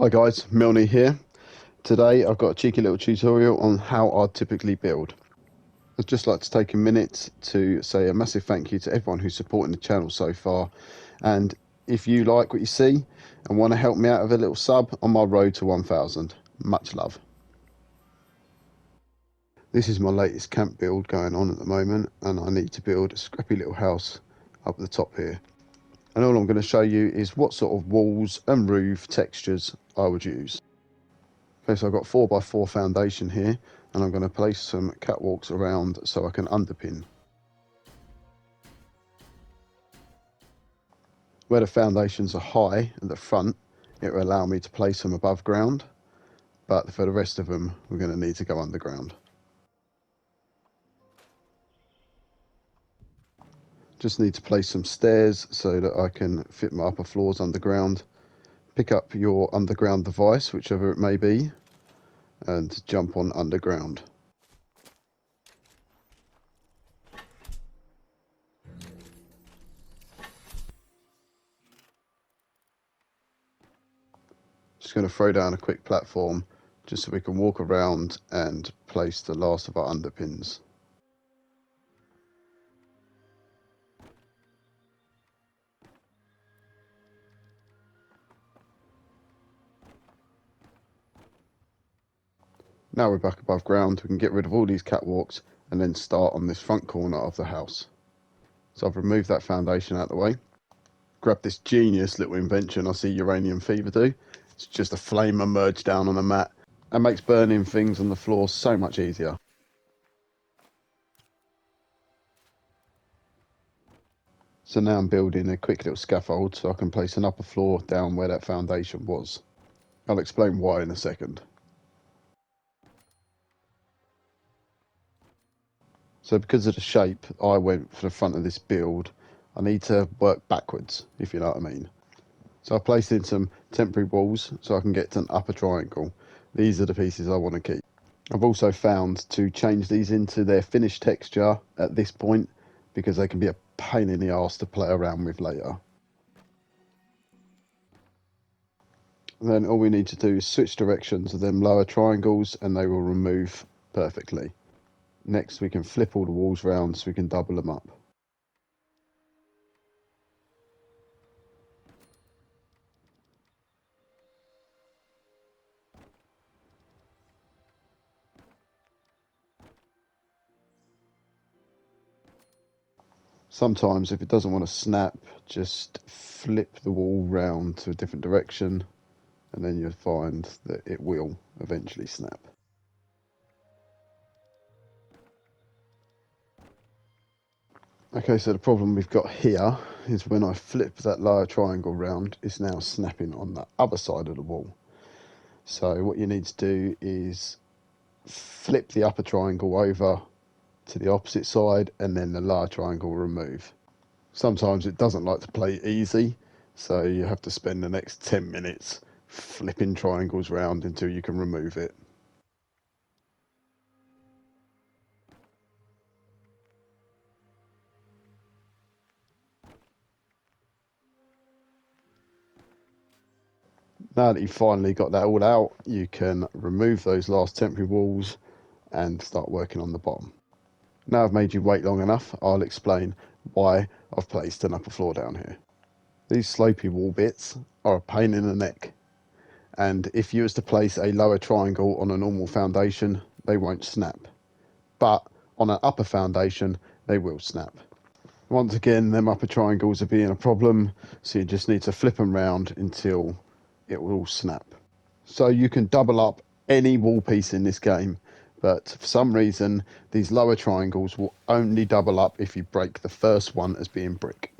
Hi guys, Milne here. Today I've got a cheeky little tutorial on how I typically build. I'd just like to take a minute to say a massive thank you to everyone who's supporting the channel so far, and if you like what you see and want to help me out with a little sub on my road to 1000, much love. This is my latest camp build going on at the moment, and I need to build a scrappy little house up the top here. And all I'm going to show you is what sort of walls and roof textures I would use. Okay, so I've got 4x4 foundation here, and I'm going to place some catwalks around so I can underpin. Where the foundations are high at the front, it will allow me to place them above ground, but for the rest of them, we're going to need to go underground. Just need to place some stairs so that I can fit my upper floors underground. Pick up your underground device, whichever it may be, and jump on underground. Just going to throw down a quick platform just so we can walk around and place the last of our underpins. Now we're back above ground, we can get rid of all these catwalks and then start on this front corner of the house. So I've removed that foundation out of the way. Grab this genius little invention I see Uranium Fever do. It's just a flame emerge down on the mat and makes burning things on the floor so much easier. So now I'm building a quick little scaffold so I can place an upper floor down where that foundation was. I'll explain why in a second. So because of the shape I went for the front of this build, I need to work backwards, if you know what I mean. So I placed in some temporary walls so I can get to an upper triangle. These are the pieces I want to keep. I've also found to change these into their finished texture at this point because they can be a pain in the arse to play around with later. And then all we need to do is switch directions of them lower triangles and they will remove perfectly. Next we can flip all the walls round so we can double them up. Sometimes if it doesn't want to snap, just flip the wall round to a different direction and then you'll find that it will eventually snap. Okay, so the problem we've got here is when I flip that lower triangle round, it's now snapping on the other side of the wall. So what you need to do is flip the upper triangle over to the opposite side and then the lower triangle will remove. Sometimes it doesn't like to play easy, so you have to spend the next 10 minutes flipping triangles round until you can remove it. Now that you've finally got that all out, you can remove those last temporary walls and start working on the bottom. Now I've made you wait long enough, I'll explain why I've placed an upper floor down here. These slopey wall bits are a pain in the neck, and if you was to place a lower triangle on a normal foundation, they won't snap. But on an upper foundation, they will snap. Once again, them upper triangles are being a problem, so you just need to flip them round until it will all snap. So you can double up any wall piece in this game, but for some reason these lower triangles will only double up if you break the first one as being brick.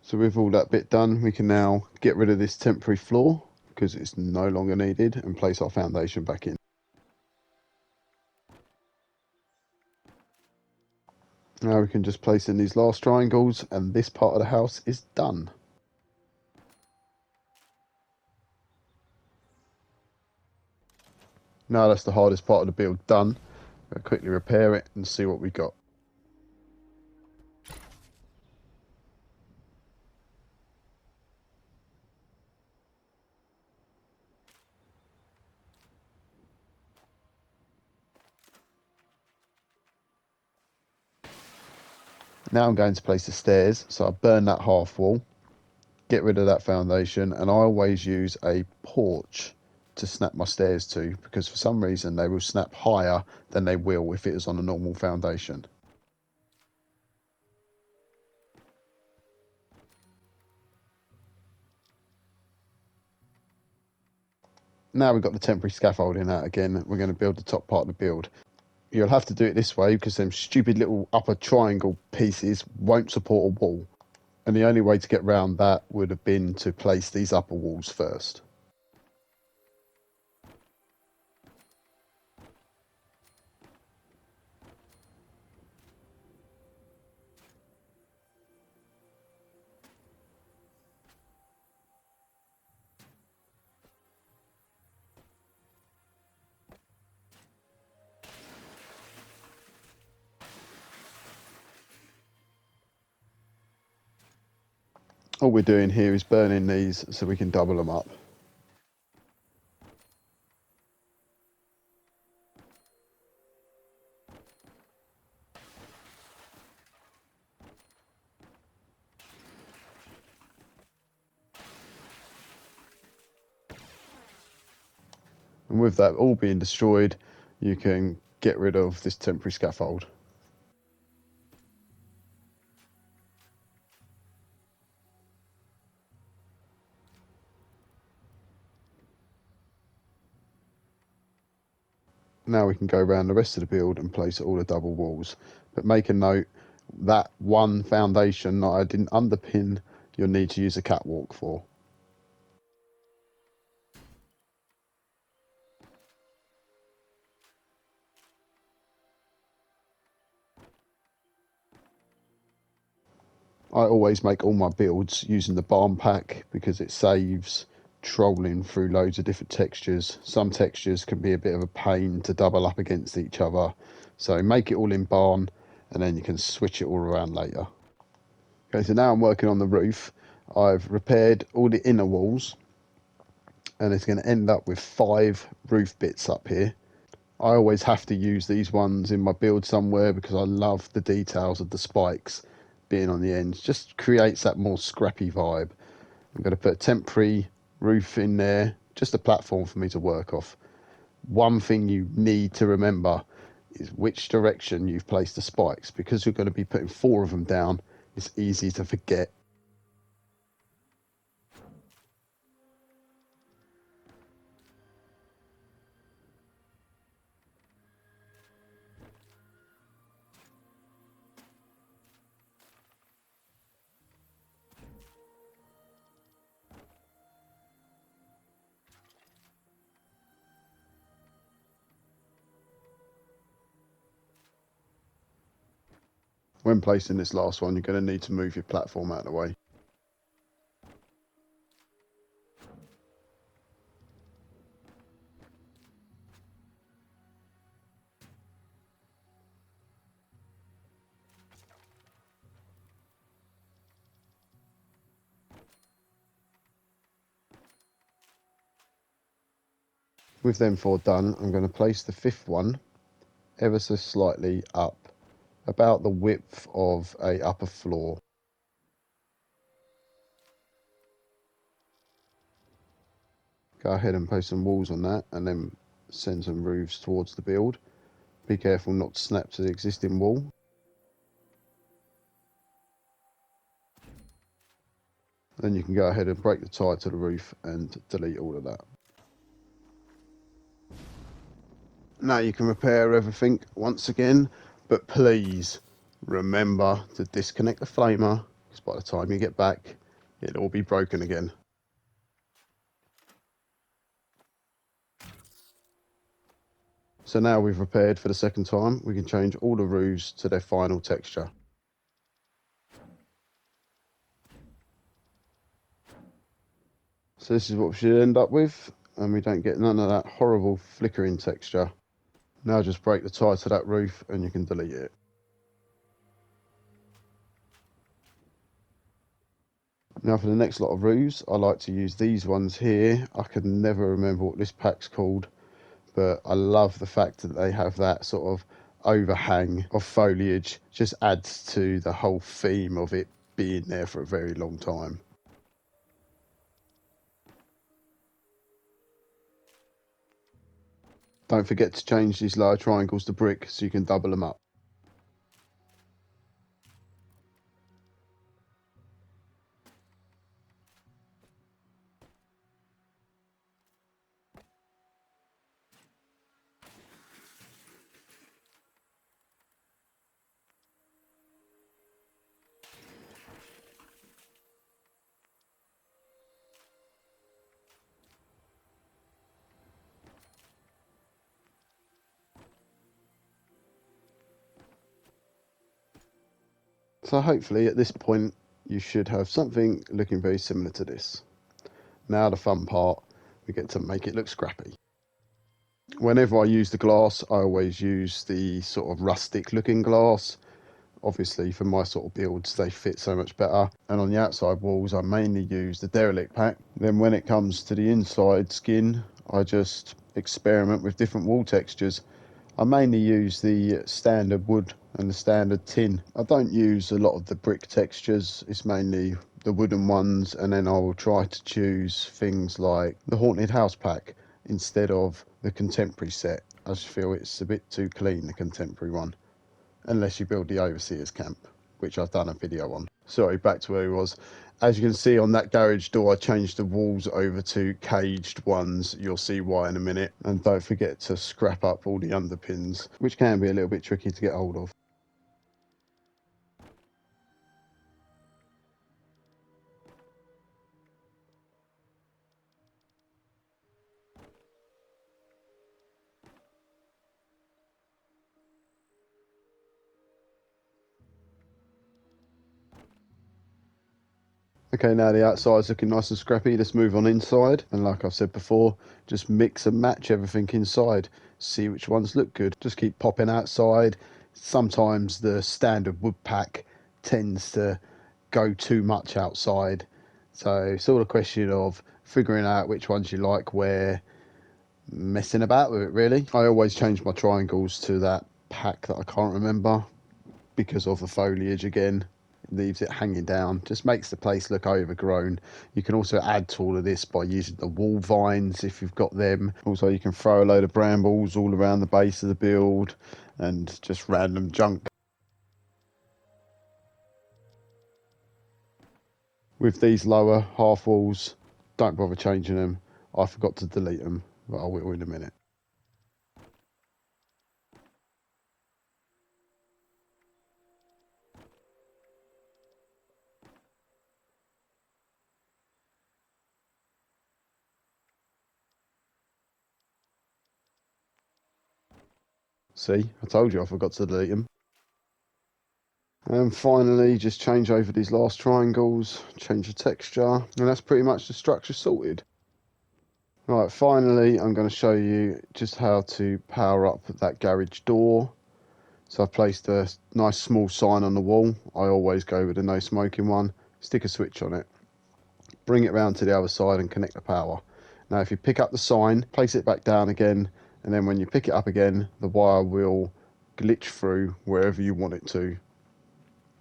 So with all that bit done, we can now get rid of this temporary floor because it's no longer needed and place our foundation back in. Now we can just place in these last triangles and this part of the house is done. Now that's the hardest part of the build done. I'll quickly repair it and see what we got. Now I'm going to place the stairs, so I burn that half wall, get rid of that foundation, and I always use a porch to snap my stairs to, because for some reason they will snap higher than they will if it is on a normal foundation. Now we've got the temporary scaffolding out again, we're going to build the top part of the build. You'll have to do it this way because them stupid little upper triangle pieces won't support a wall. And the only way to get round that would have been to place these upper walls first. All we're doing here is burning these so we can double them up. And with that all being destroyed, you can get rid of this temporary scaffold. Now we can go around the rest of the build and place all the double walls. But make a note, that one foundation that I didn't underpin, you'll need to use a catwalk for. I always make all my builds using the barn pack because it saves trolling through loads of different textures. Some textures can be a bit of a pain to double up against each other. So make it all in barn and then you can switch it all around later. Okay, so now I'm working on the roof. I've repaired all the inner walls and it's going to end up with 5 roof bits up here. I always have to use these ones in my build somewhere because I love the details of the spikes being on the ends. Just creates that more scrappy vibe. I'm going to put a temporary roof in there, just a platform for me to work off. One thing you need to remember is which direction you've placed the spikes, because you're going to be putting 4 of them down. It's easy to forget. When placing this last one, you're going to need to move your platform out of the way. With them 4 done, I'm going to place the 5th one ever so slightly up, about the width of a upper floor. Go ahead and post some walls on that and then send some roofs towards the build. Be careful not to snap to the existing wall. Then you can go ahead and break the tie to the roof and delete all of that. Now you can repair everything once again, but please remember to disconnect the flamer, because by the time you get back, it'll all be broken again. So now we've repaired for the second time, we can change all the roofs to their final texture. So this is what we should end up with, and we don't get none of that horrible flickering texture. Now just break the tie to that roof and you can delete it. Now for the next lot of roofs, I like to use these ones here. I can never remember what this pack's called, but I love the fact that they have that sort of overhang of foliage. Just adds to the whole theme of it being there for a very long time. Don't forget to change these lower triangles to brick so you can double them up. So hopefully at this point you should have something looking very similar to this. Now the fun part, we get to make it look scrappy. Whenever I use the glass, I always use the sort of rustic looking glass. Obviously for my sort of builds they fit so much better. And on the outside walls I mainly use the derelict pack. Then when it comes to the inside skin, I just experiment with different wall textures. I mainly use the standard wood and the standard tin. I don't use a lot of the brick textures, it's mainly the wooden ones, and then I will try to choose things like the haunted house pack instead of the contemporary set. I just feel it's a bit too clean, the contemporary one, unless you build the overseer's camp, which I've done a video on. Sorry, back to where he was. As you can see on that garage door, I changed the walls over to caged ones. You'll see why in a minute. And don't forget to scrap up all the underpins, which can be a little bit tricky to get hold of. Okay, now the outside's looking nice and scrappy. Let's move on inside. And like I've said before, just mix and match everything inside. See which ones look good. Just keep popping outside. Sometimes the standard wood pack tends to go too much outside. So it's all a question of figuring out which ones you like where, messing about with it really. I always change my triangles to that pack that I can't remember because of the foliage again. Leaves it hanging down, just makes the place look overgrown. You can also add to all of this by using the wall vines if you've got them. Also you can throw a load of brambles all around the base of the build and just random junk. With these lower half walls, don't bother changing them. I forgot to delete them, but I will in a minute. See, I told you I forgot to delete them. And finally, just change over these last triangles, change the texture, and that's pretty much the structure sorted. Right, finally, I'm going to show you just how to power up that garage door. So I've placed a nice small sign on the wall. I always go with the no smoking one. Stick a switch on it. Bring it round to the other side and connect the power. Now, if you pick up the sign, place it back down again, and then when you pick it up again, the wire will glitch through wherever you want it to.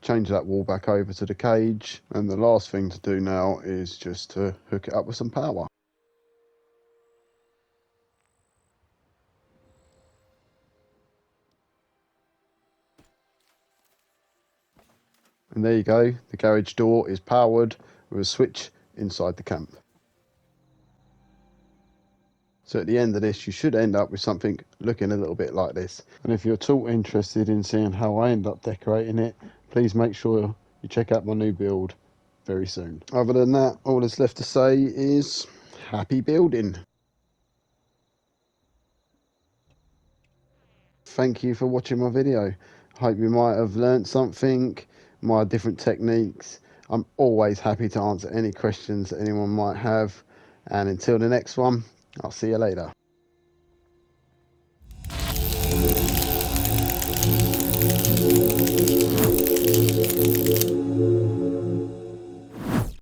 Change that wall back over to the cage, and the last thing to do now is just to hook it up with some power. And there you go, the garage door is powered with a switch inside the camp. So at the end of this, you should end up with something looking a little bit like this. And if you're at all interested in seeing how I end up decorating it, please make sure you check out my new build very soon. Other than that, all that's left to say is happy building. Thank you for watching my video. Hope you might have learnt something, my different techniques. I'm always happy to answer any questions that anyone might have. And until the next one, I'll see you later.